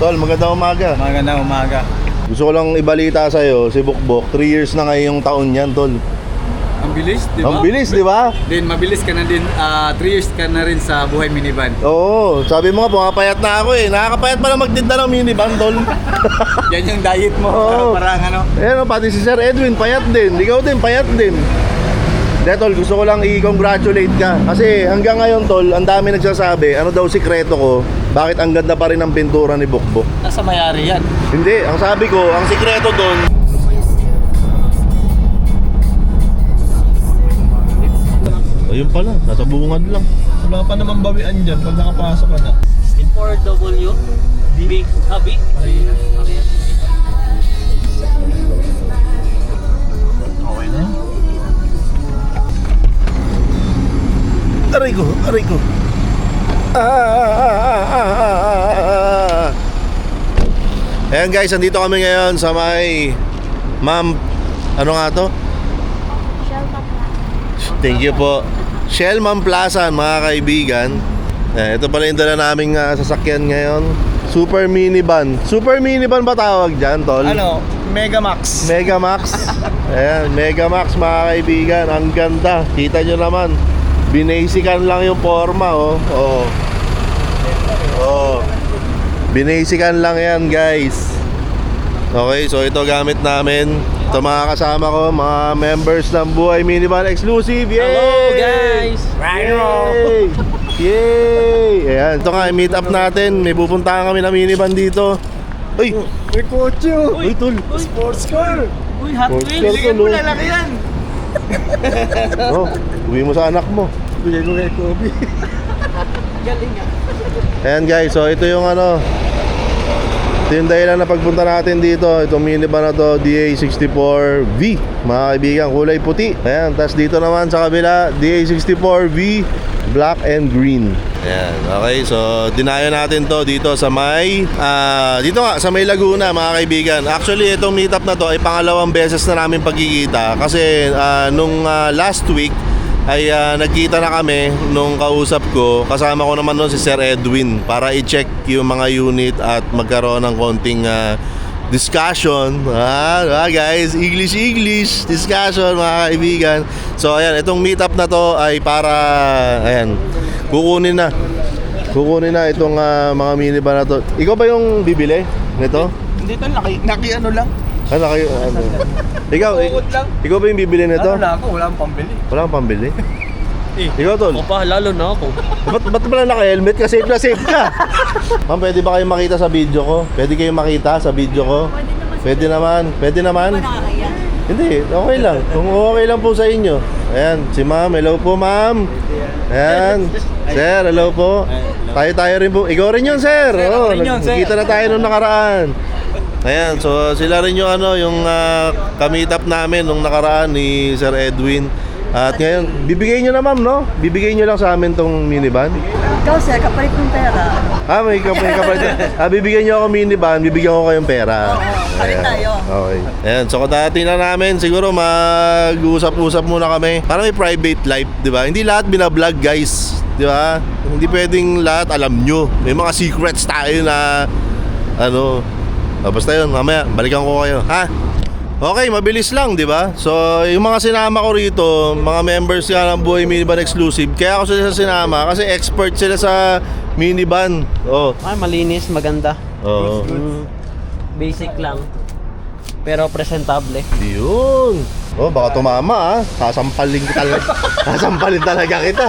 Tol, magandang umaga. Magandang umaga. Gusto ko lang ibalita sa'yo, si Bukbok, 3 years na ngayong taon yan, Tol. Ang bilis, di ba? Ang bilis, di ba? Din, mabilis ka na din. 3 years ka na rin sa buhay minivan. Oo, sabi mo nga, pumapayat na ako eh. Nakakapayat pa lang magtinda ng minivan, Tol. Yan yung diet mo. Oo. Parang ano. Ayan, pati si Sir Edwin, payat din. Ikaw din, payat din. Hindi, Tol, gusto ko lang i-congratulate ka. Kasi hanggang ngayon, Tol, ang dami nagsasabi, ano daw sikreto ko, bakit ang ganda pa rin ng pintura ni Bukbok. Nasa mayari yan. Hindi, ang sabi ko, ang sikreto doon, ayun pala, nasa bungad lang. Wala pa namang bawian dyan pag nakapasok ka na. 4W Big Habi. Okay na. Aray ko, aray ko. Ayan guys, andito kami ngayon sa may Ma'am, ano nga to? Thank you po. Shellman Plaza, mga kaibigan. Ito pala yung dala naming sasakyan ngayon. Super minivan. Super minivan ba tawag dyan, Tol? Ano? Megamax. Megamax. Ayan, Megamax, mga kaibigan. Ang ganda. Kita nyo naman. Binasican lang yung forma, oh. Oh. Oh. Binasican lang yan, guys. Okay, so ito gamit namin. Ito mga kasama ko, mga members ng Buhay Minivan Exclusive. Yay! Hello guys! Yay! Yay! Ayan, ito nga, meet up natin. May pupuntahan kami na minivan dito. Uy! May kotse oh. Uy, Tol! Sports car. Uy, Hot Sports Wheels! car. Mo lalaki yan. Oh, uwi mo sa anak mo. Bigay ko kay Kobe. Galing ah. Ayan guys, so ito yung ano, ito yung dahilan na pagpunta natin dito. Itong minivan na to, DA64V, mga kaibigan, kulay puti. Ayan, tas dito naman sa kabila, DA64V, black and green. Ayan, okay, so dinayo natin to dito sa may dito nga, sa may Laguna, mga kaibigan. Actually, itong meetup na to ay pangalawang beses na namin pagkikita. Kasi nung last week ay nagkita na kami nung kausap ko. Kasama ko naman noon si Sir Edwin para i-check yung mga unit at magkaroon ng konting discussion. Guys, English discussion, mga kaibigan. So ayan, itong meetup na to ay para ayan, kukunin na itong mga minivan na to. Ikaw ba yung bibili nito? Hindi to, naki ano lang. Ano kayo? Bukod lang. Ikaw ba yung bibili nito? Ano na ako, wala akong pambili. Wala kang pambili? Eh. Ikaw, Tol? Ako pa, lalo na ako. Ba't pala naka-helmet ka? Safe na safe ka. Ma'am, pwede ba kayo makita sa video ko? Pwede kayo makita sa video ko? Pwede naman. Pwede naman. Hindi, okay lang. Kung okay lang po sa inyo. Ayan, si ma'am. Hello po, ma'am. Ayan. Sir, hello po. Tayo rin po. Ikaw rin yun, sir. Oo, rin yun, sir. nagkita na tayo nung nakaraan. Ayan, so sila rin yung yung ka-meet up namin nung nakaraan ni Sir Edwin. At ngayon, bibigay nyo na ma'am, no? Bibigay nyo lang sa amin tong minivan. Ikaw sir, kapalit ng pera. May kapalit. Bibigyan nyo ako minivan, bibigyan ko kayong pera. Palit tayo. Okay. Ayan, so kung na namin, siguro mag-usap-usap muna kami. Para may private life, di ba? Hindi lahat binablog, guys. Di ba? Hindi pwedeng lahat alam nyo. May mga secrets tayo na, basta yun, mamaya, balikan ko kayo. Ha? Okay, mabilis lang, di ba? So, yung mga sinama ko rito, mga members nga ng Buhay Minivan Exclusive, kaya ako sila sinama kasi expert sila sa minivan. Oh. Ay, malinis, maganda. Oo. Basic lang. Pero presentable. Yun. Oh, baka tumama Sasampalin talaga. Sasampalin talaga kita.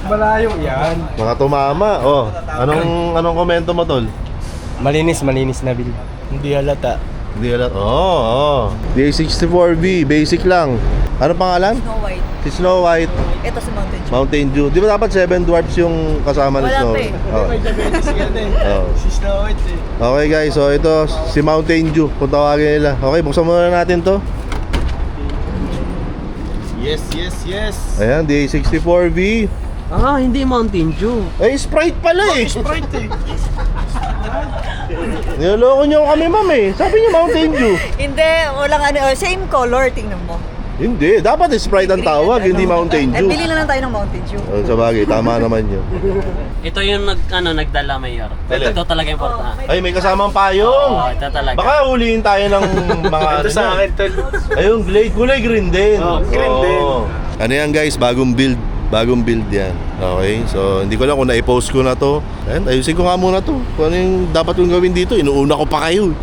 Malayo yan. Baka tumama. Oh, anong komento mo, Tol? Malinis na bil. Hindi halata. Hindi alam. Oo. DA64V, basic lang. Ano pangalan? Snow White. Si Snow White, Ito si Mountain Dew. Mountain Dew. Di ba dapat 7 dwarfs yung kasama ni Wala Snow pa White? eh. Oh. May diabetes yan eh. Oo. Si Snow White eh. Okay guys, so ito si Mountain Dew. Kung tawagin nila. Okay, buksan muna natin to. Yes. Ayan, DA64V. Hindi Mountain Dew. Sprite pala eh. Sprite eh. Niloloko niyo kami, ma'am eh. Sabi niyo Mountain Dew. Hindi, walang same color, tingnan mo. Hindi, dapat Sprite ang tawag, hindi Mountain Eh, Dew. bili na lang tayo ng Mountain Dew. Oh, sa bagay, tama naman yun. Ito yung nagdala, Mayor. Dali. Ito talaga important. Ay, may kasamang payong. Oo, ito talaga. Baka huliin tayo ng mga Ito sa akin, tol. Ayun, kulay green din. Oh, green din. Ano yan guys, bagong build. Bagong build yan. Okay, so hindi ko lang kung na-post ko na to. Ayan, ayusin ko nga muna to. Kung ano yung dapat kong gawin dito, inuuna ko pa kayo.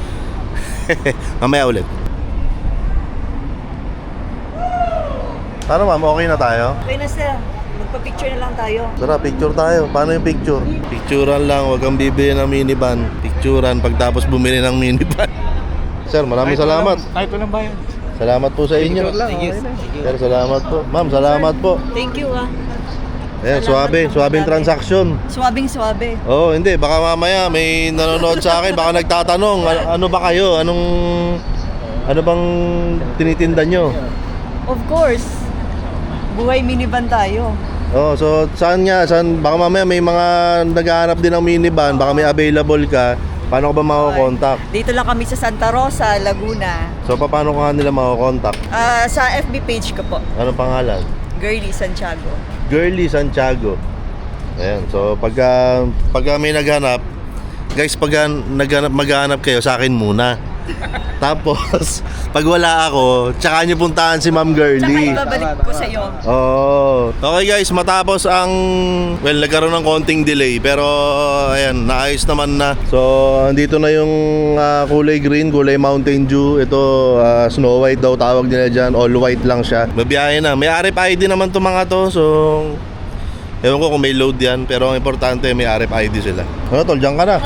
Mamaya ulit. Paano ma'am, okay na tayo? Okay na sir. Magpa-picture na lang tayo. Tara, picture tayo. Paano yung picture? Picturean lang, huwag kang bibili ng minivan. Picturean pagtapos bumili ng minivan. Sir, maraming salamat. Kahit walang bayan. Salamat po sa inyo. Sir, salamat po. Ma'am, salamat po. Thank you Ayan, suwabing transaction. Suwabing-suwabe. Oh, hindi, baka mamaya may nanonood sa akin, baka nagtatanong, ano ba kayo? Ano bang tinitinda nyo? Of course. Buhay minivan tayo. Oh, so saan baka mamaya may mga naghahanap din ng minivan, baka may available ka. Paano ko ba mako-contact? Dito lang kami sa Santa Rosa, Laguna. So paano ko nga nila mako-contact? Sa FB page ko po. Anong pangalan? Girly Santiago. Girly Santiago. Ayan, so pagka may naghanap, guys, maghanap kayo sa akin muna. Tapos, pag wala ako, tsaka nyo puntahan si Ma'am Tsaka Girly. ibabalik ko sa iyo. Oh. Okay guys, matapos nagkaroon ng konting delay, pero ayan, naayos naman na. So, andito na yung kulay green, kulay Mountain Dew. Ito, Snow White daw tawag nila dyan. All white lang siya. Mabiyahe na. May RFID naman to mga to. So, ewan ko kung may load yan, pero ang importante may RFID sila. Ano tol, dyan ka na.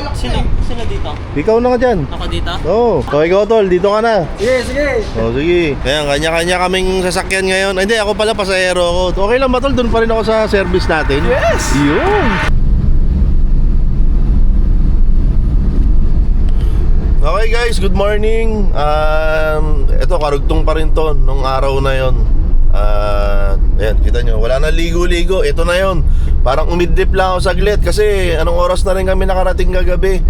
Sino dito? Ikaw na nga dyan. Ako dito? Oo. So, ikaw tol, dito ka na. Sige. Oh, sige. Kaya kanya-kanya kaming sasakyan ngayon. Ay, hindi, ako pala pasahero ako. Okay lang ba tol? Doon pa rin ako sa service natin. Yes! Yun. Okay guys, good morning. Ito, karugtong pa rin to nung araw na yon. Ayan, kita nyo, wala na ligo-ligo. Ito na yon. Parang umidlip lang ako saglit kasi anong oras na rin kami nakarating kagabi.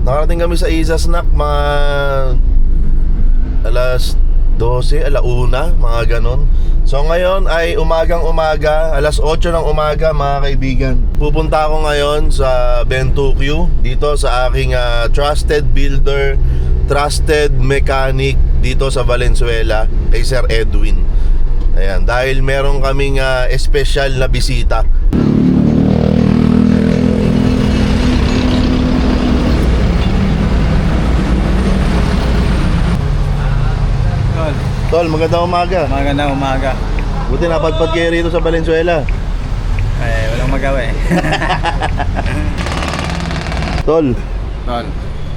Nakarating kami sa Isa Snack mga alas 12, alauna, mga ganon. So ngayon ay umagang-umaga, alas 8 ng umaga mga kaibigan. Pupunta ako ngayon sa Bentucue, dito sa aking trusted builder, trusted mechanic dito sa Valenzuela, kay Sir Edwin. Ayan, dahil meron kaming espesyal na bisita. Tol, magandang umaga. Magandang umaga. Buti napadpad kayo rito sa Valenzuela. Ay, walang magawa eh. Tol, Tol.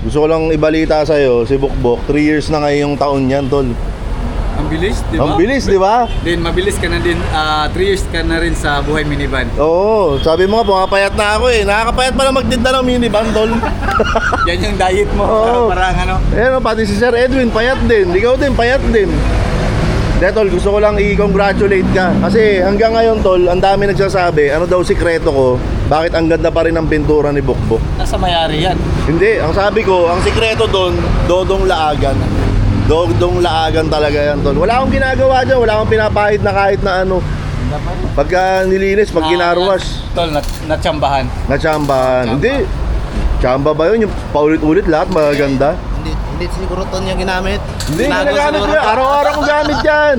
gusto ko lang ibalita sa'yo, si Bukbok, 3 years na ngayong taon yan, Tol. Ang bilis, di ba? Ang bilis, di ba? Din, mabilis ka na din. 3 years ka na rin sa buhay minivan. Oo, sabi mo nga, pumapayat na ako eh. Nakakapayat pala magtinda ng minivan, Tol. Yan yung diet mo. Oo. Parang ano. Ayan o, pati si Sir Edwin, payat din. Ikaw din, payat din. Hindi, Tol, gusto ko lang i-congratulate ka. Kasi hanggang ngayon, Tol, ang dami nagsasabi, ano daw sikreto ko, bakit ang ganda pa rin ang pintura ni Bukbok. Nasa mayari yan. Hindi, ang sabi ko, ang sikreto doon, Dodong Laagan. Dodong Laagan talaga yan, Tol. Wala akong ginagawa dyan, wala akong pinapahid na kahit na ano. Pagka nilinis, pag ginarwash, Tol, natsambahan. natsambahan. Hindi, tsamba ba yun? Yung paulit-ulit lahat magaganda. Hindi siguro to niya ginamit. Hindi, ginagamit ko yan. Araw-araw ko gamit yan.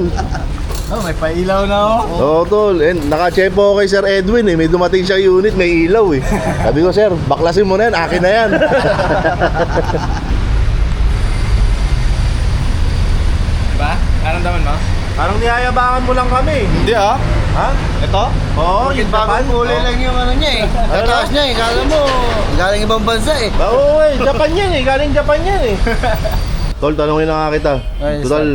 Oh, may pailaw na ako. Oo, Tol. And naka-chepo ako kay Sir Edwin eh. May dumating siya unit, may ilaw eh. Sabi ko, Sir, baklasin mo na yan. Akin na yan. Diba? Anong daman mo? Parang niyayabangan mo lang kami. Hindi ah. Ha? Ito? Oo, yung bagong kulay lang yung ano niya eh. Kataas niya eh. Kala mo, galing ibang bansa eh. Oo, Japan yan eh. Galing Japan yan eh. Tol, tanongin na nga kita. Ay, Total,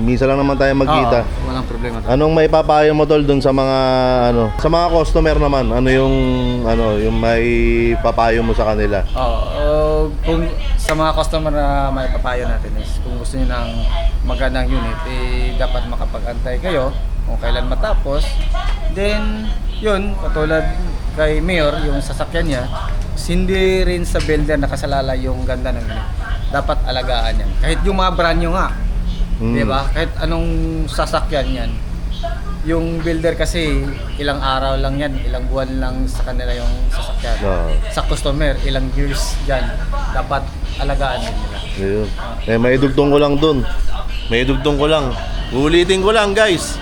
minsan lang naman tayo magkita. Oo, walang problema. Tol. Anong may papayo mo, Tol, dun sa mga sa mga customer naman? Ano yung may papayo mo sa kanila? Kung sa mga customer na may papayo natin is kung gusto niyo ng magandang unit, eh dapat makapag-antay kayo kung kailan matapos. Then, yun, katulad kay Mayor, yung sasakyan niya, hindi rin sa builder nakasalala yung ganda ng unit. Dapat alagaan yan. Kahit yung mga brand new nga. Di ba? Kahit anong sasakyan yan. Yung builder kasi, ilang araw lang yan, ilang buwan lang sa kanila yung sasakyan. Oo. Sa customer, ilang years dyan. Dapat alagaan din nila. Ayun. May dugtong ko lang dun. May dugtong ko lang. Ulitin ko lang guys.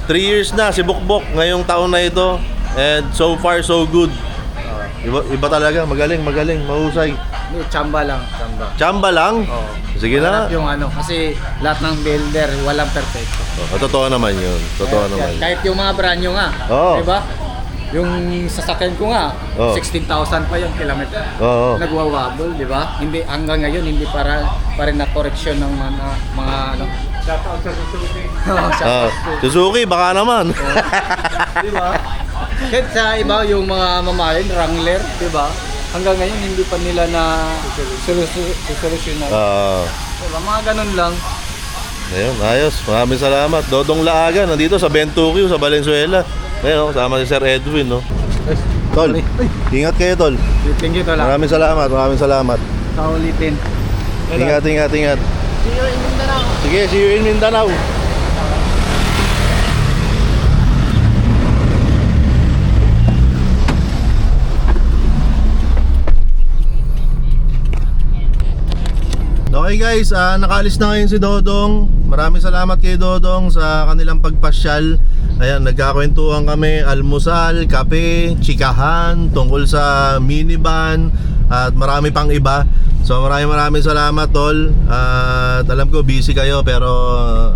3 years na si Bukbok ngayong taon na ito. And so far so good. Iba talaga, magaling, mahusay. Hindi, tsamba lang, tsamba. Tsamba lang? Oo. Sige na. Hanap yung kasi lahat ng builder, walang perfecto. Totoo naman yun. Totoo naman. Kahit yung mga brand nyo nga, Oo. di ba? Yung sasakyan ko nga, Oo. 16,000 pa yung kilometer. Oo. Nagwawabol, di ba? Hindi, hanggang ngayon, hindi pa rin na correction ng mga ano. Shoutout sa Suzuki. Suzuki, baka naman. Di ba? Kahit sa iba, yung mga mamahalin, Wrangler, di ba? Hanggang ngayon, hindi pa nila na solusyonan. Diba? Mga ganun lang. Ayun, ayos. Maraming salamat. Dodong Laagan, nandito sa Bentuquio, sa Valenzuela. Ayun, kasama si Sir Edwin, no? Tol, ingat kayo, Tol. Thank you, Tola. Maraming salamat. Sa ulitin. Ingat. See you in Mindanao. Sige, see you in Mindanao. Okay guys, nakaalis na ngayon si Dodong. Maraming salamat kay Dodong sa kanilang pagpasyal. Ayan, nagkakwentuhan kami, almusal, kape, chikahan, tungkol sa minivan at marami pang iba. So maraming salamat, Tol. At alam ko busy kayo pero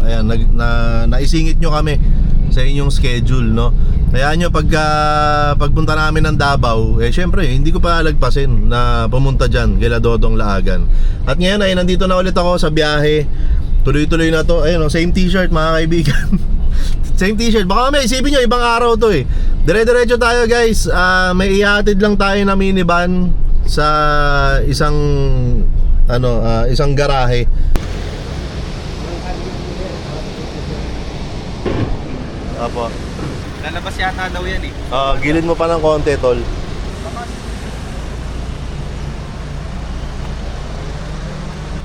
ayan, naisingit nyo kami sa inyong schedule, no? Kaya nyo pagpunta namin ng Davao, syempre hindi ko pa lagpasin na pumunta dyan kila Dodong Laagan. At ngayon ay nandito na ulit ako sa biyahe. Tuloy-tuloy na to. Ayun, same t-shirt mga kaibigan. Same t-shirt. Baka may isipin nyo, ibang araw to eh. Dire-diretso tayo guys. May ihatid lang tayo na minivan sa isang garahe. Apo. Lalabas yata daw yan eh. Gilid mo pa ng konti, Tol.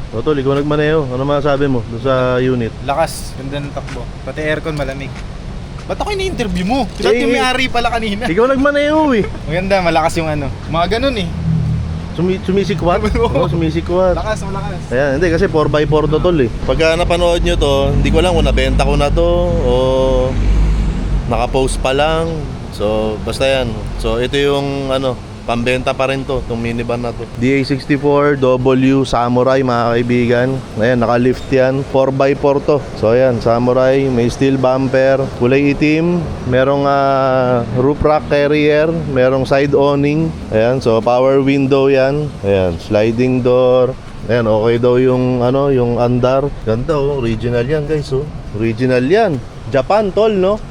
O Tol, ikaw nagmaneho. Ano masasabi mo doon sa unit? Lakas, ganda ng takbo. Pati aircon malamig. Ba't ako ini-interview mo? Dapat yung may-ari pala kanina. Ikaw nagmaneho eh. Maganda, malakas yung ano. Mga ganun eh. Sumisikwat? Oo, sumisikwat. Lakas, malakas. Ayan, hindi kasi 4x4 to, Tol eh. Pagka napanood nyo to, hindi ko lang kung nabenta ko na to o nakapost pa lang. So, basta yan. So, ito yung pambenta pa rin to, itong minivan na to. DA64W Samurai mga kaibigan. Ayan, naka-lift yan. 4x4 to. So ayan, Samurai, may steel bumper, kulay itim, merong roof rack carrier, merong side awning. Ayan, so power window yan. Ayan, sliding door. Ayan, okay daw yung yung andar. Ganda original yan guys Original yan. Japan, Tol, no?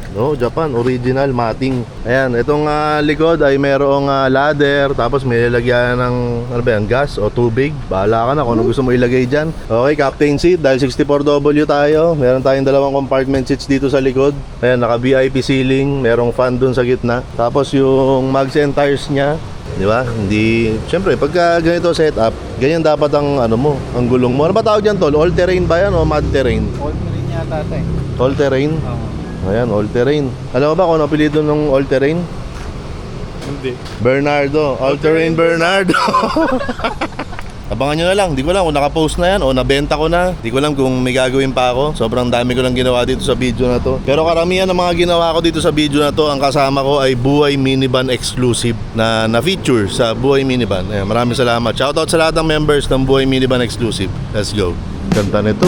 No, Japan, original mating. Ayan, itong likod ay merong ladder, tapos may lalagyan ng gas o tubig. Bahala ka na kung ano gusto mo ilagay dyan. Okay, captain seat, dahil 64W tayo. Meron tayong dalawang compartment seats dito sa likod. Ayan, naka VIP ceiling, merong fan dun sa gitna. Tapos yung mags and tires nya, di ba? Hindi, syempre, pagka ganito setup, ganyan dapat ang ang gulong mo. Ano ba tawag dyan, Tol? All terrain ba yan o mud terrain? All terrain yata ito eh. All terrain? Oo. Ayan, all terrain. Alam mo ba kung ano apelyido ng all terrain? Hindi. Bernardo. All terrain Bernardo. Abangan nyo na lang. Di ko lang kung nakapost na yan o nabenta ko na. Di ko lang kung may gagawin pa ako. Sobrang dami ko lang ginawa dito sa video na to. Pero karamihan ng mga ginawa ko dito sa video na to, ang kasama ko ay Buhay Minivan Exclusive na feature sa Buhay Minivan. Ayan, maraming salamat. Shoutout sa lahat ng members ng Buhay Minivan Exclusive. Let's go. Ganda nito.